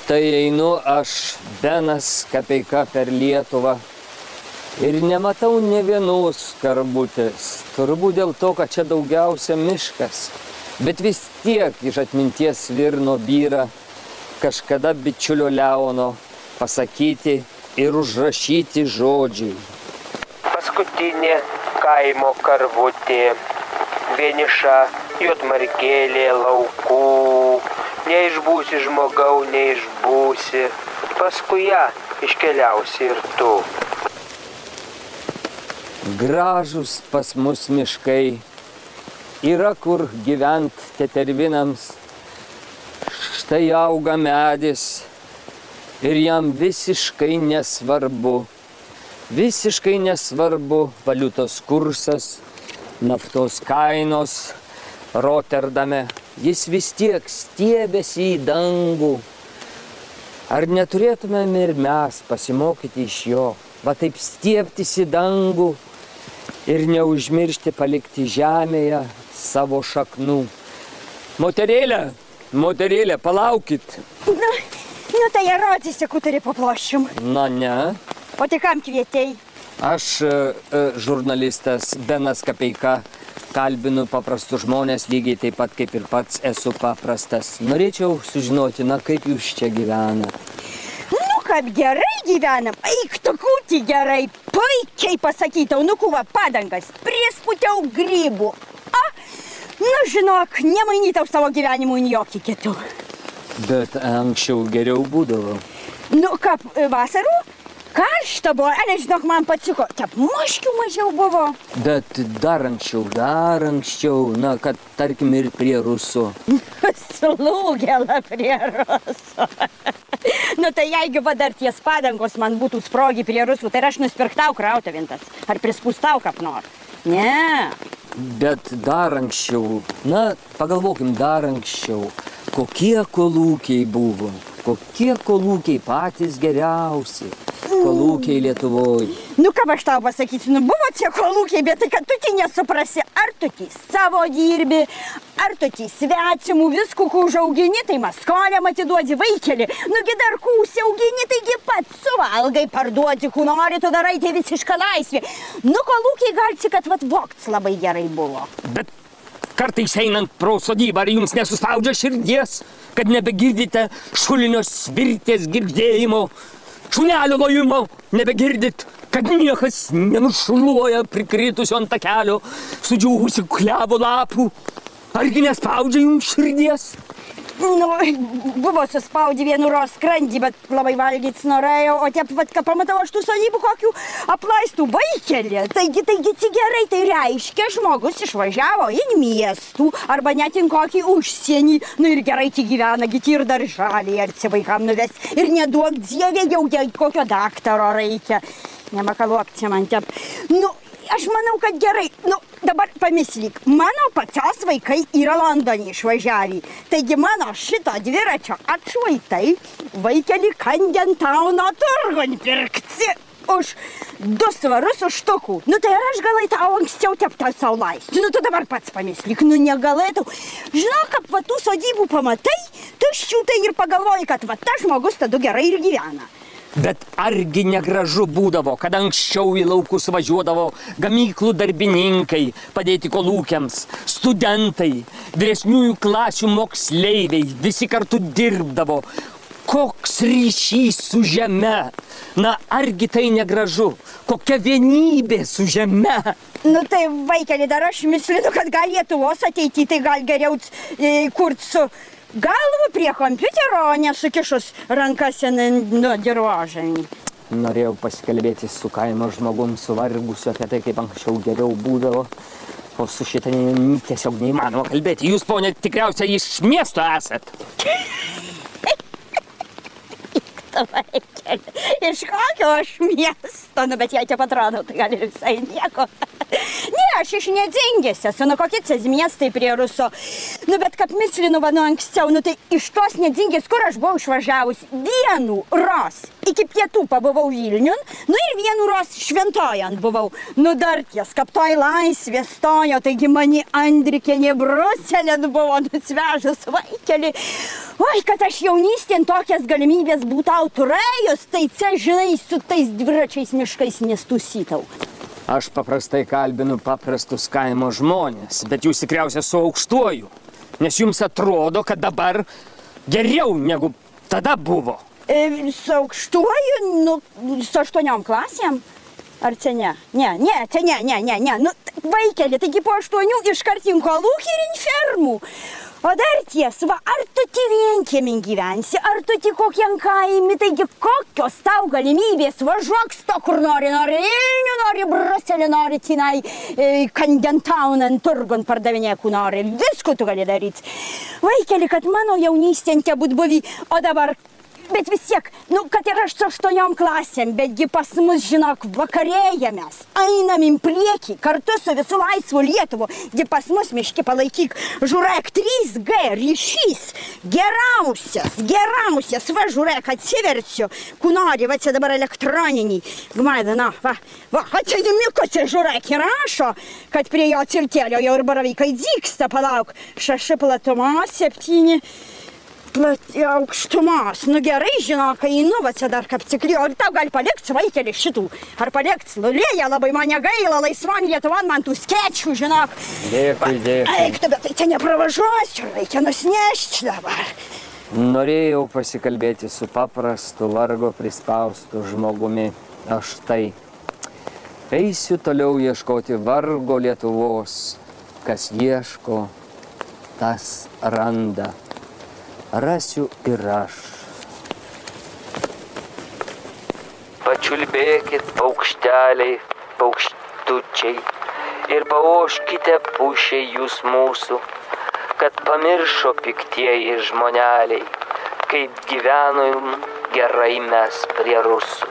Tai einu aš, Benas Kapeika, per Lietuvą ir nematau nė vienos karvutės. Turbūt dėl to, kad čia daugiausia miškas. Bet vis tiek iš atminties svirno byra kažkada bičiulio Leono pasakyti ir užrašyti žodžiai. Paskutinė kaimo karvutė, vieniša juodmargėlė laukų. Neišbūsi žmogau, neišbūsi, paskui ją iškeliausi ir tu. Gražus pas mus miškai, yra kur gyvent tetervinams. Štai auga medis ir jam visiškai nesvarbu valiutos kursas, naftos kainos Rotterdame. Jis vis tiek stiebėsi į dangų. Ar neturėtumėm ir mes pasimokyti iš jo, va taip stiebtis į dangų ir neužmiršti palikti žemėje savo šaknų. Moterėlė, palaukit. Nu tai rodysi, kuterį paploščium. Na ne. O tai kam kvietei? Aš, žurnalistas Benas Kapeika, kalbinu paprastus žmonės, lygiai taip pat kaip ir pats esu paprastas. Norėčiau sužinoti, kaip jūs čia gyvena. Nu, kad gerai gyvenam, eik tu kūti gerai, puikiai pasakytau, nukuva padangas, priesputiau grybų. Nu, žinok, nemainytau savo gyvenimų į jokį kitų. Bet anksčiau geriau būdavo. Nu, kaip vasarų? Karšta buvo, nežinok, man patiko, taip moškių mažiau buvo. Bet dar anksčiau, kad tarkim ir prie Rusų. Slūgėla prie Rusų. Nu tai jeigu va dar ties padangos man būtų sprogi prie Rusų, tai aš nusipirktau krautuvintas. Ar prispūstau kap nors? Ne. Bet dar anksčiau, pagalvokim dar anksčiau, kokie kolūkiai buvo, kokie kolūkiai patys geriausi. Kolūkiai Lietuvoje. Nu, ką aš tau pasakysiu, buvo tie kolūkiai, bet tai, kad tu tai nesuprasi, ar tu tai savo dirbi, ar tu tai svetimų viskų, kur užaugini, tai maskoliam atiduodi vaikelį. Nugi dar kūsį augini, taigi pats suvalgai, parduodi, kur nori, tu darai, tai visiška laisvė. Nu, kolūkiai galci, kad vokts labai gerai buvo. Bet kartais einant pro sodybą, ar jums nesuspaudžia širdies, kad nebegirdite šulinio svirtės girgždėjimo? Šunelio lojimo nebegirdit, kad niekas nenušluoja prikritusio ant takelio sudžiūvusių klevo lapų. Argi nespaudžia jums širdies? Nu, buvo suspaudė vienu skrandį, bet labai valgyt norėjau, o taip, ką pamatau aš tų sodybų kokių aplaistų vaikelį. Taigi gerai, tai reiškia, žmogus išvažiavo į miestų arba net į kokį užsienį. Nu ir gerai, tai gyvena, giti ir daržalį, ar vaikam nuves. Ir neduok dievė, jau kokio daktaro reikia. Nemakaluok čia man taip. Nu, aš manau, kad gerai. Nu, dabar pamislyk, mano pačios vaikai yra Londone išvažiavę. Taigi mano šito dviračio atšvaitai vaikelį Kandentauno turgun pirkti už 2 svarus už štukų. Nu tai ar aš galai tau anksčiau teptą sau laisvę? Nu tu dabar pats pamislyk, nu negalėtų. Žinok, kad va tų sodybų pamatai, tuščių tai ir pagalvoji, kad va ta žmogus tada gerai ir gyvena. Bet argi negražu būdavo, kad anksčiau į laukus važiuodavo gamyklų darbininkai padėti kolūkiams, studentai, vyresniųjų klasių moksleiviai, visi kartu dirbdavo. Koks ryšys su žeme? Na, argi tai negražu? Kokia vienybė su žeme? Nu tai vaikeli, dar aš mislinu, kad gal Lietuvos ateity, tai gal geriau kurt su galvu prie kompiuterio, o nesukišus rankas nuo dirvožemį. Norėjau pasikalbėti su kaimo žmogum, suvargusiu apie tai, kaip anksčiau geriau būdavo. O su šitą tiesiog neįmanoma kalbėti. Jūs, ponė, tikriausiai iš miesto esat. Iš kokio aš miesto? Nu, bet jei čia atrodo, tai gal ir visai nieko. Ne, aš iš nedingęs esu, nu kokie ces miestai prie Ruso. Nu, bet kaip mislinu, va, nu anksčiau, nu tai iš tos nedingės, kur aš buvau išvažiavus, vienu ros iki pietų pabuvau Vilniun, nu ir vienu ros Šventojant buvau. Nu, dar ties, kaip toj laisvė stojo, taigi mani Andrikienė Bruselėn buvo nusvežus vaikelį. Oi, kad aš jaunystėn tokias galimybės būtau turėjus, tai čia, žinai, su tais dviračiais miškais nestusytau. Aš paprastai kalbinu paprastus kaimo žmonės, bet jūs tikriausiai su aukštuoju, nes jums atrodo, kad dabar geriau negu tada buvo. Su aukštuoju, nu, su 8 klasėm? Ar čia ne? Ne. Nu, vaikeli, taigi po 8 iškart į kolūkį ir į fermų. O dar ties, va, ar tu ti vienkiemį gyvensi, ar tu ti kokiam kaimi, taigi kokios tau galimybės, važiuok to, kur nori Vilnių, nori Bruselį, nori tenai Kandentaunan, turgun pardavinėkų nori, visko tu gali daryti. Vaikeli, kad mano jaunystė tie būt buvį, o dabar... Bet vis tiek, nu, kad ir aš su 8 klasėm, betgi pas mus, žinok, vakarėjamės, einam į priekį, kartu su visu laisvu Lietuvu, gi pas mus miški palaikyk, žiūrėk, 3G ryšys, geriausias, va, žiūrėk, atsiversiu, kunori, va, čia dabar elektroniniai, gmaidana, va, čia Mikuose, žiūrėk, ir rašo, kad prie jo cirkelio jau ir baravykai dzyksta, palauk, 6 platumos, 7... aukštumos. Nu gerai, žinok, einu, va čia dar kaip cikliu, o tau gali palikti vaikelį šitų. Ar palikti? Lulėja labai mane gaila, laisvan Lietuvan man tų skečių, žinok. Dėkui. Eik, tu, bet tai čia nepravažiuosiu, reikia nusnešti dabar. Norėjau pasikalbėti su paprastu vargo prispaustu žmogumi. Aš tai eisiu toliau ieškoti vargo Lietuvos. Kas ieško, tas randa. Rasiu ir aš. Pačiulbėkit, paukšteliai, paukštučiai, ir paoškite pušiai jūs mūsų, kad pamiršo piktieji žmoneliai, kaip gyvenom gerai mes prie Rusų.